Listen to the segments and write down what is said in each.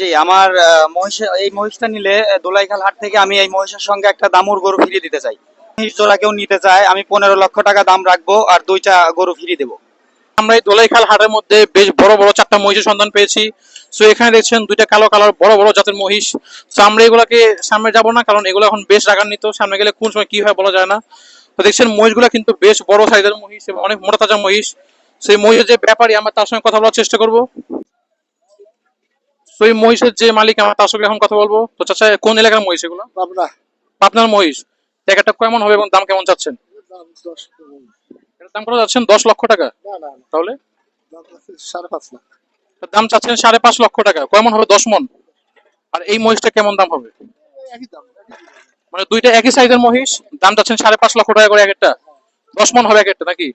জি, আমার এই মহিষটা নিলে দোলাইখাল হাট থেকে আমি এই মহিষের সঙ্গে একটা দামুর গরু ফিরিয়ে দিতে চাই। মহিষ জোড়া কেউ নিতে চায়, আমি 15 লক্ষ টাকা দাম রাখবো আর 2টা গরু ফিরিয়ে দেবো। আমরা এই দোলাইখাল হাটের মধ্যে বেশ বড় বড় 4টা মহিষের সন্ধান পেয়েছি। সো এখানে দেখছেন 2টা কালো কালার বড় বড় জাতের মহিষ। সো আমরা এগুলাকে সামনে যাব না, কারণ এগুলো এখন বেশ রাগান্বিত, সামনে গেলে কোন সময় কি হয় বলা যায় না। তো দেখছেন মহিষগুলো কিন্তু বেশ বড় সাইজের মহিষ এবং অনেক মোটা তাজা মহিষ। সেই মহিষের যে ব্যাপারী, আমরা তার সঙ্গে কথা বলার চেষ্টা করব। তো এই মহিষের যে মালিক, আমরা তার সঙ্গে এখন কথা বলবো। তো চাচা, কোন এলাকার মহিষ এগুলো? পাবনা। পাবনার মহিষ। তো একটা কেমন হবে এবং দাম কেমন চাচ্ছেন? দাম 10 এটার দাম কত যাচ্ছেন? 10 লক্ষ টাকা। না না, তাহলে দাম আছে 5.5 লাখ। দাম চাচ্ছেন 5.5 লক্ষ টাকা। কেমন হবে? 10 মণ। আর এই মহিষটা কেমন দাম হবে? একই দাম। মানে দুইটা একই সাইজের মহিষ, দাম চাচ্ছেন 5.5 লক্ষ টাকা করে এক একটা। 10 মণ হবে এক একটা নাকি?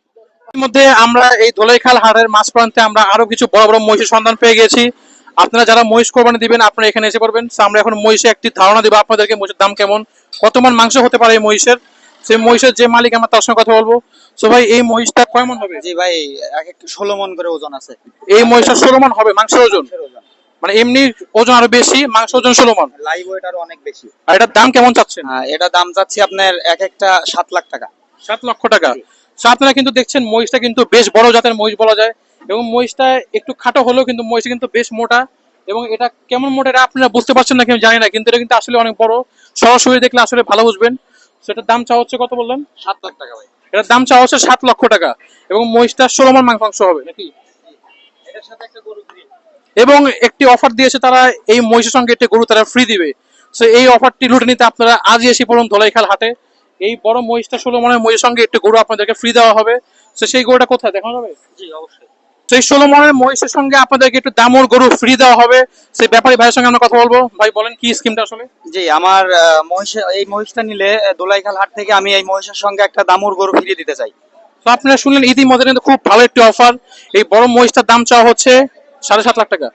এর মধ্যে আমরা এই ধোলাইখাল হাটের মাঝ প্রান্তে আমরা আরো কিছু বড় বড় মহিষের সন্ধান পেয়ে গেছি। আপনারা যারা মহিষ কোরবানি দিবেন, আপনারা এখানে এসে পড়বেন। So, আমরা এখন মহিষে একটি ধারণা দিব আপনাদেরকে, মহিষের দাম কেমন, কত মণ মাংস হতে পারে এই মহিষের। সেই মহিষের যে মালিক, আমরা তার সঙ্গে কথা বলবো। তো ভাই, এই মহিষটা কয় মণ হবে? জি ভাই, এক একটা 16 মণ করে ওজন আছে। এই মহিষের 16 মণ হবে মাংসের ওজন। মানে এমনি ওজন আরো বেশি, মাংস ওজন 16 মণ। লাইভ ওয়েট আরো অনেক বেশি। আর এটার দাম কেমন চাচ্ছেন? এটা দাম চাচ্ছি আপনার এক একটা 7 লাখ টাকা। 7 লক্ষ টাকা। So, আপনারা কিন্তু দেখছেন মহিষটা কিন্তু বেশ বড় জাতের মহিষ বলা যায়, এবং মহিষটা একটু খাটো হলেও কিন্তু মহিষটা কিন্তু বেশ মোটা। এবং এটা কেমন মোটা এটা আপনারা বুঝতে পারছেন না কি আমি জানি না, কিন্তু এটা কিন্তু আসলে অনেক বড়। সরাসরি দেখলে আসলে ভালো বুঝবেন। সেটার দাম চাওয়া হচ্ছে কত বললেন? 7 লাখ টাকা ভাই। এটার দাম চাওয়া হচ্ছে 7 লক্ষ টাকা। এবং মহিষটা 16 মণ মাংস হবে নাকি? এটার সাথে একটা গরু ফ্রি। এবং একটি অফার দিয়েছে তারা, এই মহিষের সঙ্গে একটি গরু তারা ফ্রি দিবে। তো এই অফারটি লুটে নিতে আপনারা আজই এসে পড়ুন ধোলাইখাল হাটে। এই বড় মহিষটা 16 মণের মহিষের সঙ্গে একটি গরু আপনাদেরকে ফ্রি দেওয়া হবে। তো সেই গরুটা কোথায় দেখানো যাবে? জি অবশ্যই। সেই 16 মণের মহিষের সঙ্গে আপনাদেরকে একটু দামর গরু ফ্রি দেওয়া হবে। সেই ব্যাপারী ভাইয়ের সঙ্গে আমরা কথা বলবো। ভাই বলেন কি স্কিমটা আসলে? জি, আমার এই মহিষটা নিলে দোলাইখাল হাট থেকে আমি এই মহিষের সঙ্গে একটা দামুর গরু ফিরিয়ে দিতে চাই। তো আপনারা শুনলেন ইতিমধ্যে কিন্তু খুব ভালো একটি অফার। এই বড় মহিষটার দাম চাওয়া হচ্ছে 7.5 লাখ টাকা।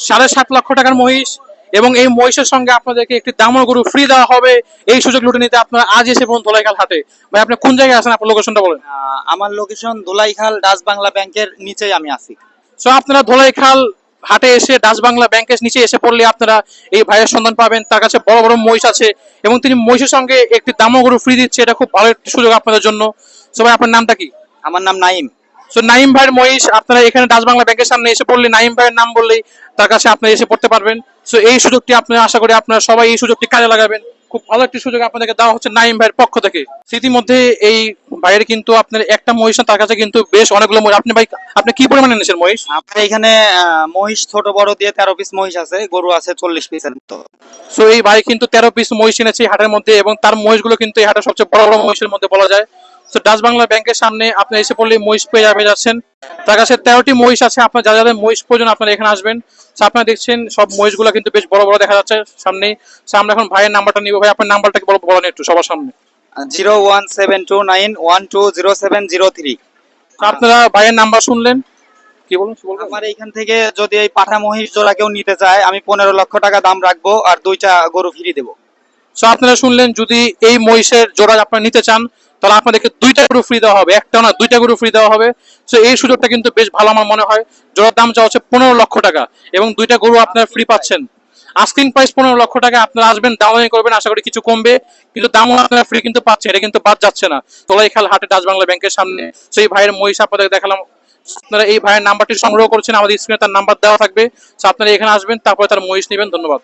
7.5 লক্ষ টাকার মহিষ, এবং এই মহিষের সঙ্গে আপনাদেরকে একটি দামর গরু ফ্রি দেওয়া হবে। এই সুযোগ লুটে নিতে আপনারা আজ এসে পড়ুন ধোলাইখাল হাটে। ভাই, আপনি কোন জায়গায় আছেন, আপনার লোকেশনটা বলেন। আমার লোকেশন দোলাইখাল ডাচ বাংলা ব্যাংকের নিচেই আমি আছি। সো আপনারা ধোলাইখাল হাটে এসে ডাচ বাংলা ব্যাংকের নিচে এসে পড়লে আপনারা এই ভাইয়ের সন্ধান পাবেন। তার কাছে বড় বড় মহিষ আছে, এবং তিনি মহিষের সঙ্গে একটি দামর গরু ফ্রি দিচ্ছে। এটা খুব ভালো একটি সুযোগ আপনাদের জন্য। সো ভাই, আপনার নামটা কি? আমার নাম নাইম। সো নাইম ভাইয়ের মহিষ, আপনারা এখানে ডাচ বাংলা ব্যাংকের সামনে এসে পড়লে নাইম ভাইয়ের নাম বললেই তার কাছে আপনারা এসে পড়তে পারবেন। সো এই সুযোগটি আপনারা, আশা করি আপনারা সবাই এই সুযোগটি কাজে লাগাবেন। খুব ভালো একটি সুযোগ আপনাদেরকে দেওয়া হচ্ছে নাইম ভাইয়ের পক্ষ থেকে। ইতিমধ্যে এই ভাইয়ের কিন্তু আপনার একটা মহিষ না, তার কাছে কিন্তু বেশ অনেকগুলো মহিষ। আপনি ভাই, আপনি কি পরিমাণে এনেছেন মহিষ? আমার এখানে মহিষ ছোট বড় দিয়ে 13 পিস মহিষ আছে, গরু আছে 40 পিসের মতো। সো এই ভাই কিন্তু 13 পিস মহিষ এনেছে এই হাটের মধ্যে, এবং তার মহিষগুলো কিন্তু এই হাটের সবচেয়ে বড় বড় মহিষের মধ্যে বলা যায়। তো ডাচ বাংলা ব্যাংকের সামনে আপনি এসে পড়লে মহিষ পেয়ে যাচ্ছেন। তার কাছে 13টি মহিষ আছে। আপনার যা যাদের মহিষ প্রয়োজন আপনারা এখানে আসবেন। তো আপনারা দেখছেন সব মহিষগুলো কিন্তু বেশ বড় বড় দেখা যাচ্ছে সামনেই। তো আমরা এখন ভাইয়ের নাম্বারটা নিব। ভাই, আপনার নাম্বারটা কি বলেন একটু সবার সামনে। 01729120703। তো আপনারা ভাইয়ের নাম্বার শুনলেন, কি বলুন বলবেন? আমার এইখান থেকে যদি এই পাঠা মহিষ জোড়া কেউ নিতে চায়, আমি 15 লক্ষ টাকা দাম রাখবো আর 2টা গরু ফ্রি দেবো। সো আপনারা শুনলেন, যদি এই মহিষের জোড়া আপনারা নিতে চান, তাহলে আপনাদেরকে 2টা গরু ফ্রি দেওয়া হবে, একটা না 2টা গরু ফ্রি দেওয়া হবে। সো এই সুযোগটা কিন্তু বেশ ভালো আমার মনে হয়। জোড়ার দাম চাওয়া হচ্ছে 15 লক্ষ টাকা, এবং 2টা গরু আপনারা ফ্রি পাচ্ছেন। আস্কিং প্রাইস 15 লক্ষ টাকা। আপনারা আসবেন, দামাদামি করবেন, আশা করি কিছু কমবে। কিন্তু দামও আপনারা ফ্রি কিন্তু পাচ্ছেন, এটা কিন্তু বাদ যাচ্ছে না। তোলাইখাল হাটে ডাচ বাংলা ব্যাংকের সামনে সেই ভাইয়ের মহিষ আপনাদের দেখালাম। আপনারা এই ভাইয়ের নাম্বারটি সংগ্রহ করছেন, আমাদের স্ক্রিনে তার নাম্বার দেওয়া থাকবে। সো আপনারা এখানে আসবেন, তারপরে তার মহিষ নেবেন। ধন্যবাদ।